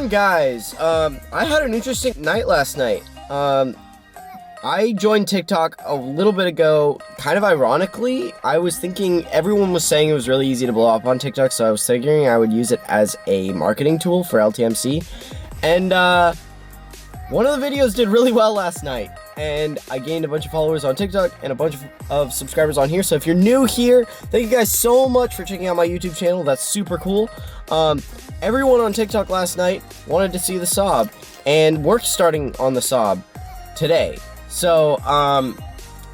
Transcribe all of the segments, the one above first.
on, guys? I had an interesting night last night. I joined TikTok a little bit ago, kind of ironically. I was thinking everyone was saying it was really easy to blow up on TikTok, so I was figuring I would use it as a marketing tool for LTMC. And one of the videos did really well last night, and I gained a bunch of followers on TikTok and a bunch of subscribers on here. So if you're new here, thank you guys so much for checking out my YouTube channel. That's super cool. Everyone on TikTok last night wanted to see the Saab, and work's starting on the Saab today. So,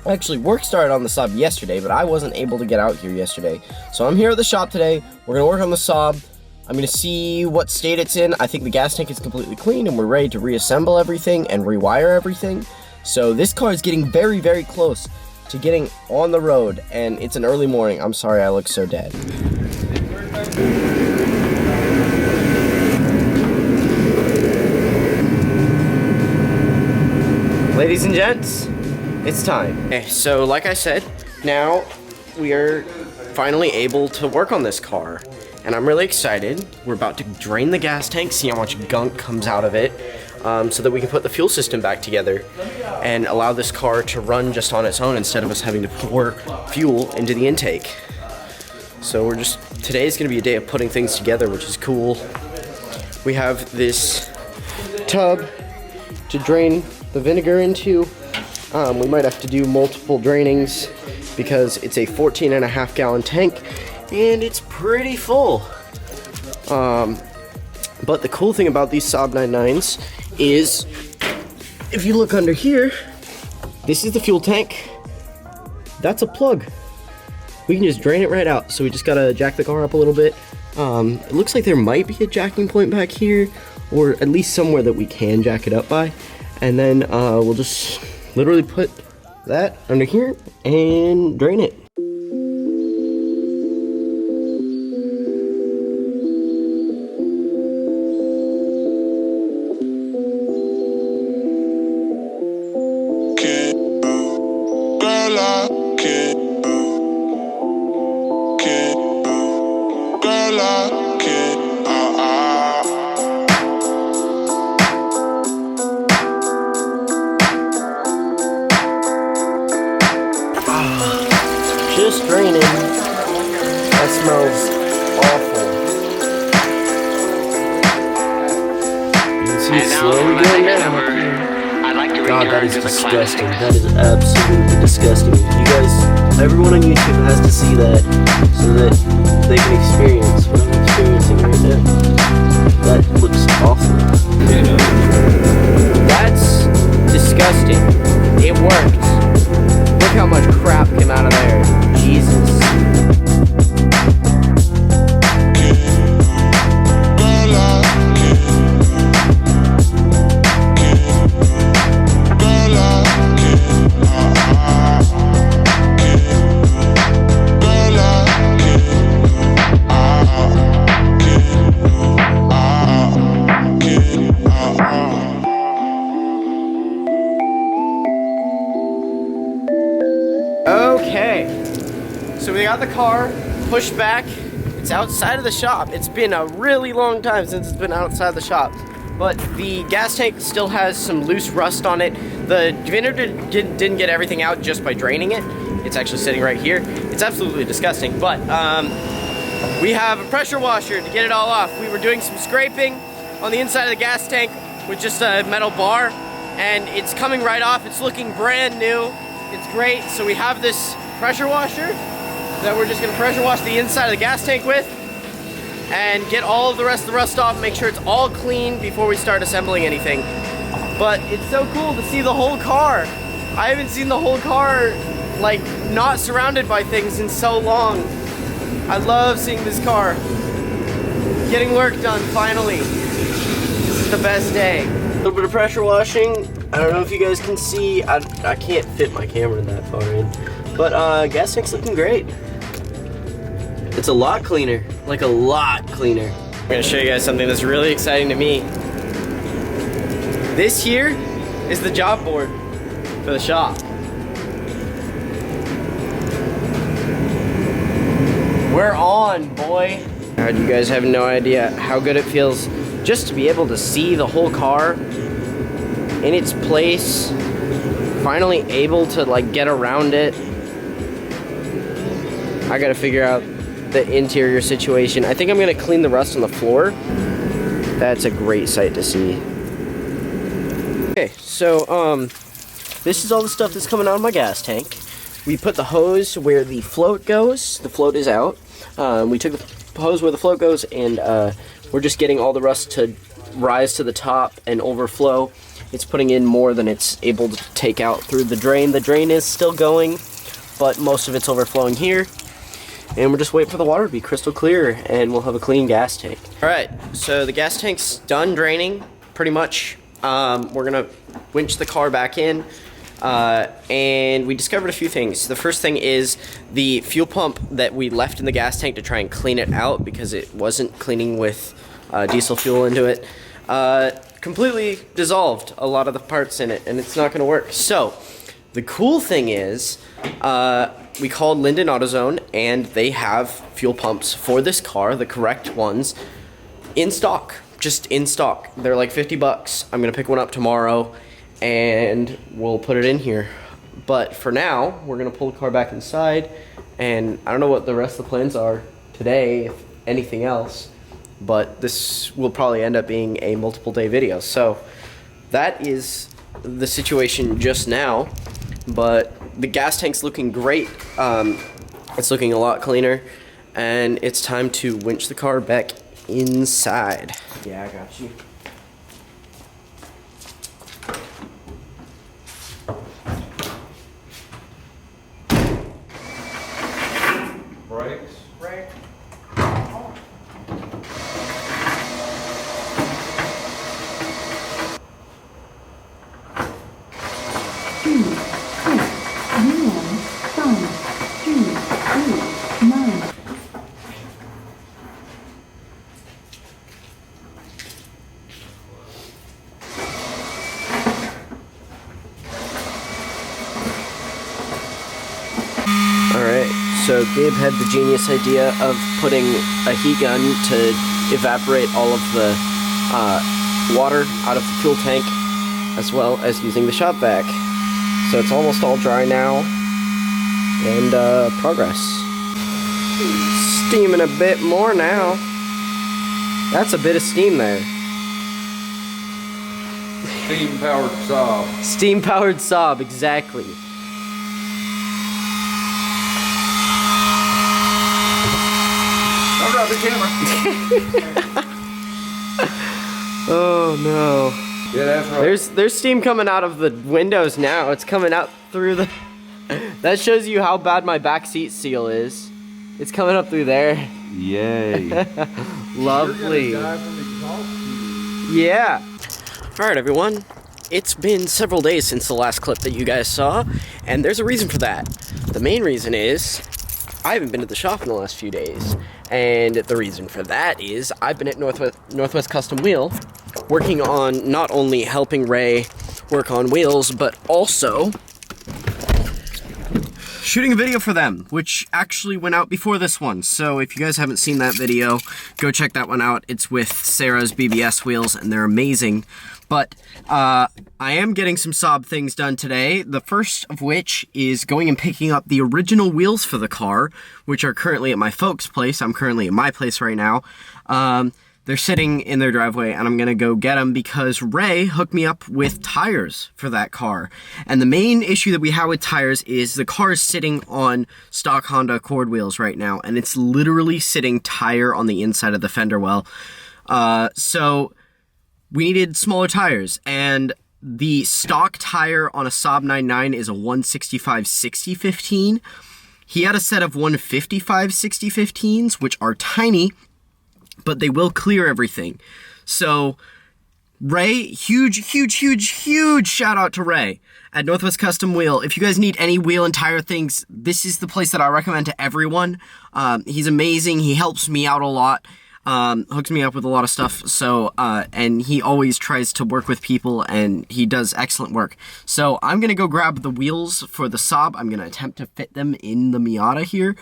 actually, work started on the Saab yesterday, but I wasn't able to get out here yesterday. So I'm here at the shop today. We're going to work on the Saab. I'm going to see what state it's in. I think the gas tank is completely clean, and we're ready to reassemble everything and rewire everything. So this car is getting very, very close to getting on the road, and it's an early morning. I'm sorry I look so dead. Ladies and gents, it's time. Okay, so like I said, now we are finally able to work on this car, and I'm really excited. We're about to drain the gas tank, see how much gunk comes out of it, so that we can put the fuel system back together and allow this car to run just on its own instead of us having to pour fuel into the intake. So today's gonna be a day of putting things together, which is cool. We have this tub to drain the vinegar into. We might have to do multiple drainings because it's a 14.5 gallon tank and it's pretty full. But the cool thing about these Saab 99s is, if you look under here, this is the fuel tank. That's a plug. We can just drain it right out. So we just gotta jack the car up a little bit. It looks like there might be a jacking point back here, or at least somewhere that we can jack it up by. And then we'll just literally put that under here and drain it. Just draining. That smells awful. You can see it slowly going down. God, that is disgusting. That is absolutely disgusting. You guys, everyone on YouTube has to see that so that they can experience what I'm experiencing right now. That looks awful. That's disgusting. It worked. Look how much crap came out of there. Jesus. Okay, so we got the car pushed back. It's outside of the shop. It's been a really long time since it's been outside the shop, but the gas tank still has some loose rust on it. The vinegar didn't get everything out just by draining it. It's actually sitting right here. It's absolutely disgusting, but we have a pressure washer to get it all off. We were doing some scraping on the inside of the gas tank with just a metal bar, and it's coming right off. It's looking brand new. It's great. So we have this pressure washer that we're just gonna pressure wash the inside of the gas tank with and get all of the rest of the rust off, make sure it's all clean before we start assembling anything. But it's so cool to see the whole car. I haven't seen the whole car like not surrounded by things in so long. I love seeing this car. Getting work done finally. This is the best day. A little bit of pressure washing. I don't know if you guys can see, I can't fit my camera that far in, but gas tank's looking great. It's a lot cleaner, like a lot cleaner. I'm gonna show you guys something that's really exciting to me. This here is the job board for the shop. We're on, boy. God, you guys have no idea how good it feels just to be able to see the whole car in its place, finally able to like get around it. I gotta figure out the interior situation. I think I'm gonna clean the rust on the floor. That's a great sight to see. Okay, so this is all the stuff that's coming out of my gas tank. We put the hose where the float goes. The float is out. We took the hose where the float goes, and we're just getting all the rust to rise to the top and overflow. It's putting in more than it's able to take out through the drain. The drain is still going, but most of it's overflowing here. And we're just waiting for the water to be crystal clear, and we'll have a clean gas tank. All right, so the gas tank's done draining, pretty much. We're gonna winch the car back in, and we discovered a few things. The first thing is the fuel pump that we left in the gas tank to try and clean it out because it wasn't cleaning with diesel fuel into it. Completely dissolved a lot of the parts in it, and it's not gonna work. So the cool thing is, we called Linden AutoZone, and they have fuel pumps for this car, the correct ones, in stock, just in stock. They're like 50 bucks. I'm gonna pick one up tomorrow, and we'll put it in here. But for now, we're gonna pull the car back inside, and I don't know what the rest of the plans are today, if anything else, but this will probably end up being a multiple day video. So that is the situation just now, but the gas tank's looking great. It's looking a lot cleaner, and it's time to winch the car back inside. Yeah, I got you. Brakes. Right. Alright, so Gabe had the genius idea of putting a heat gun to evaporate all of the water out of the fuel tank, as well as using the shop vac. So it's almost all dry now, and progress. Steaming a bit more now. That's a bit of steam there. Steam-powered Saab. Steam-powered Saab, exactly. I've got the camera. Oh no. Yeah, that's right. There's steam coming out of the windows now. It's coming out through the... That shows you how bad my back seat seal is. It's coming up through there. Yay. Lovely. Yeah. Alright everyone. It's been several days since the last clip that you guys saw, and there's a reason for that. The main reason is I haven't been to the shop in the last few days, and the reason for that is I've been at Northwest Custom Wheel working on not only helping Ray work on wheels, but also shooting a video for them, which actually went out before this one. So if you guys haven't seen that video, go check that one out. It's with Sarah's BBS wheels, and they're amazing. But I am getting some Saab things done today, the first of which is going and picking up the original wheels for the car, which are currently at my folks' place. I'm currently at my place right now. They're sitting in their driveway, and I'm gonna go get them because Ray hooked me up with tires for that car. And the main issue that we have with tires is the car is sitting on stock Honda Accord wheels right now, and it's literally sitting tire on the inside of the fender well. So we needed smaller tires, and the stock tire on a Saab 99 is a 165/60/15. He had a set of 155/60/15s, which are tiny, but they will clear everything. So Ray, huge shout out to Ray at Northwest Custom Wheel. If you guys need any wheel and tire things, this is the place that I recommend to everyone. He's amazing. He helps me out a lot. Hooks me up with a lot of stuff. So, and he always tries to work with people, and he does excellent work. So I'm going to go grab the wheels for the Saab. I'm going to attempt to fit them in the Miata here.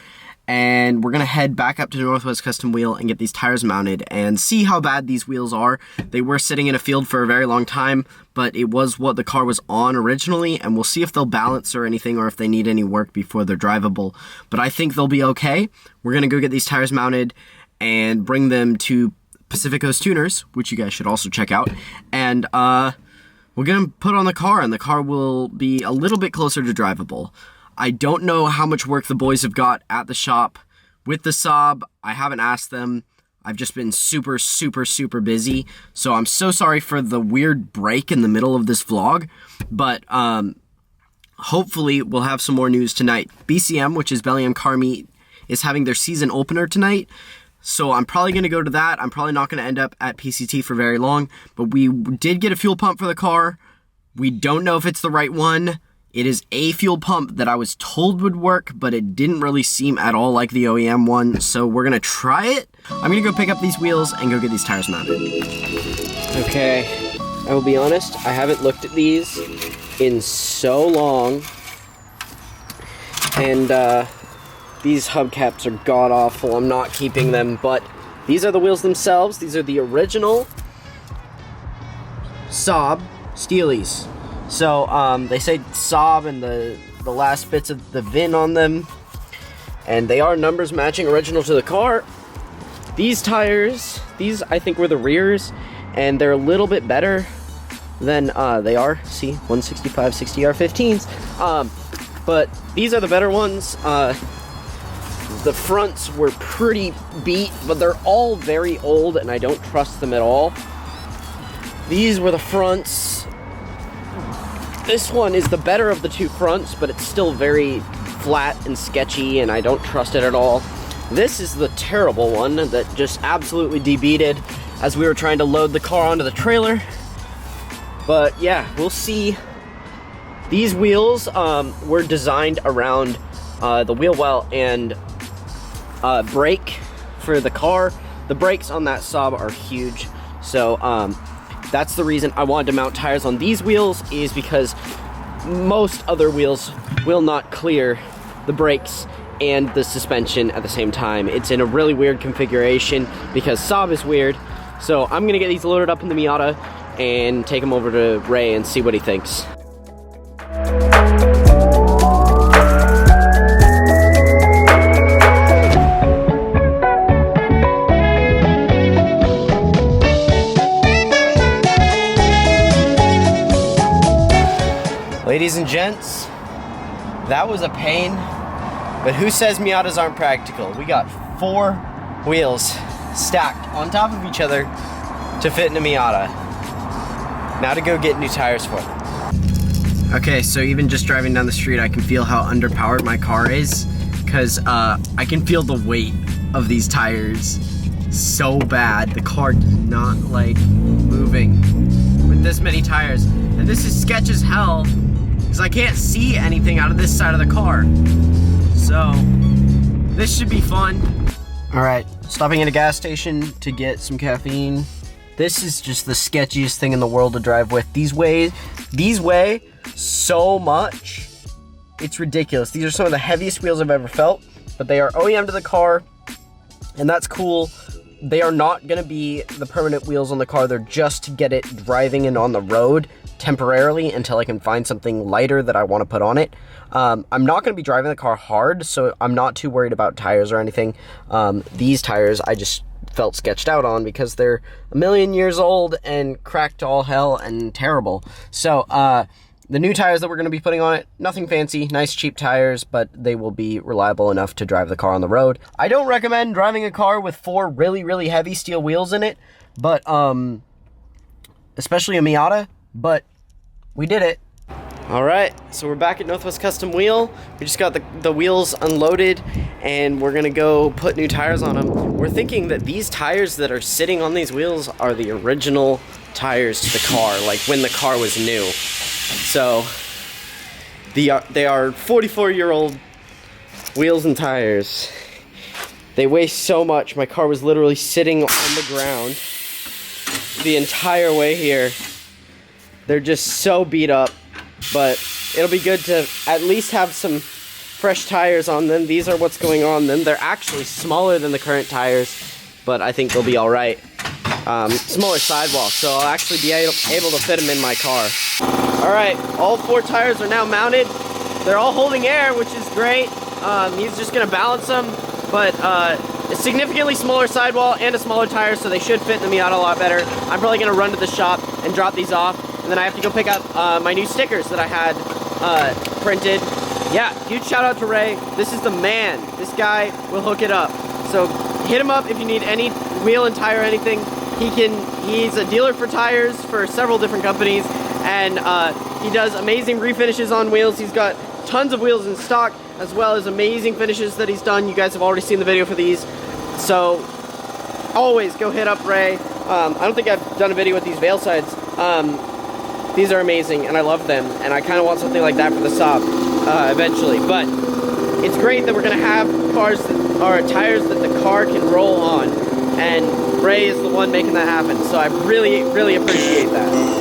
and we're gonna head back up to Northwest Custom Wheel and get these tires mounted and see how bad these wheels are. They were sitting in a field for a very long time, but it was what the car was on originally, and we'll see if they'll balance or anything, or if they need any work before they're drivable. But I think they'll be okay. We're gonna go get these tires mounted and bring them to Pacific Coast Tuners, which you guys should also check out, and we're gonna put on the car, and the car will be a little bit closer to drivable. I don't know how much work the boys have got at the shop with the Saab. I haven't asked them. I've just been super busy, so I'm so sorry for the weird break in the middle of this vlog, but hopefully we'll have some more news tonight. BCM, which is Bellingham Car Meet, is having their season opener tonight, so I'm probably going to go to that. I'm probably not going to end up at PCT for very long, but we did get a fuel pump for the car. We don't know if it's the right one. It is a fuel pump that I was told would work, but it didn't really seem at all like the OEM one, so we're gonna try it. I'm gonna go pick up these wheels and go get these tires mounted. Okay, I will be honest, I haven't looked at these in so long, and these hubcaps are god-awful. I'm not keeping them, but these are the wheels themselves. These are the original Saab Steelies. So, they say Saab and the last bits of the VIN on them, and they are numbers matching original to the car. These tires, these I think were the rears, and they're a little bit better than they are. See, 165 60R15s. But these are the better ones. The fronts were pretty beat, but they're all very old, and I don't trust them at all. These were the fronts. This one is the better of the two fronts, but it's still very flat and sketchy, and I don't trust it at all. This is the terrible one that just absolutely debeated as we were trying to load the car onto the trailer. But yeah, we'll see. These wheels were designed around the wheel well and brake for the car. The brakes on that Saab are huge, so that's the reason I wanted to mount tires on these wheels, is because most other wheels will not clear the brakes and the suspension at the same time. It's in a really weird configuration because Saab is weird. So I'm gonna get these loaded up in the Miata and take them over to Ray and see what he thinks. Ladies and gents, that was a pain, but who says Miatas aren't practical? We got 4 wheels stacked on top of each other to fit in a Miata. Now to go get new tires for them. Okay, so even just driving down the street, I can feel how underpowered my car is, because I can feel the weight of these tires so bad. The car does not like moving with this many tires, and this is sketch as hell, because I can't see anything out of this side of the car. So, this should be fun. Alright, stopping at a gas station to get some caffeine. This is just the sketchiest thing in the world to drive with. These weigh so much. It's ridiculous. These are some of the heaviest wheels I've ever felt, but they are OEM to the car, and that's cool. They are not gonna be the permanent wheels on the car. They're just to get it driving and on the road temporarily until I can find something lighter that I want to put on it. I'm not going to be driving the car hard, so I'm not too worried about tires or anything. These tires I just felt sketched out on because they're a million years old and cracked all hell and terrible. So the new tires that we're going to be putting on it, nothing fancy, nice cheap tires, but they will be reliable enough to drive the car on the road. I don't recommend driving a car with 4 really heavy steel wheels in it, but especially a Miata. But we did it. All right, so we're back at Northwest Custom Wheel. We just got the wheels unloaded, and we're gonna go put new tires on them. We're thinking that these tires that are sitting on these wheels are the original tires to the car, like when the car was new. So they are 44-year-old wheels and tires. They weigh so much. My car was literally sitting on the ground the entire way here. They're just so beat up, but it'll be good to at least have some fresh tires on them. These are what's going on them. They're actually smaller than the current tires, but I think they'll be all right. Smaller sidewall, so I'll actually be able to fit them in my car. All right, all 4 tires are now mounted. They're all holding air, which is great. He's just gonna balance them, but a significantly smaller sidewall and a smaller tire, so they should fit in the Miata a lot better. I'm probably gonna run to the shop and drop these off, and then I have to go pick up my new stickers that I had printed. Yeah, huge shout out to Ray. This is the man. This guy will hook it up. So hit him up if you need any wheel and tire or anything. He's a dealer for tires for several different companies, and he does amazing refinishes on wheels. He's got tons of wheels in stock, as well as amazing finishes that he's done. You guys have already seen the video for these. So always go hit up Ray. I don't think I've done a video with these Veil sides. These are amazing, and I love them, and I kind of want something like that for the Saab eventually. But it's great that we're going to have cars that are tires that the car can roll on, and Ray is the one making that happen. So I really, really appreciate that.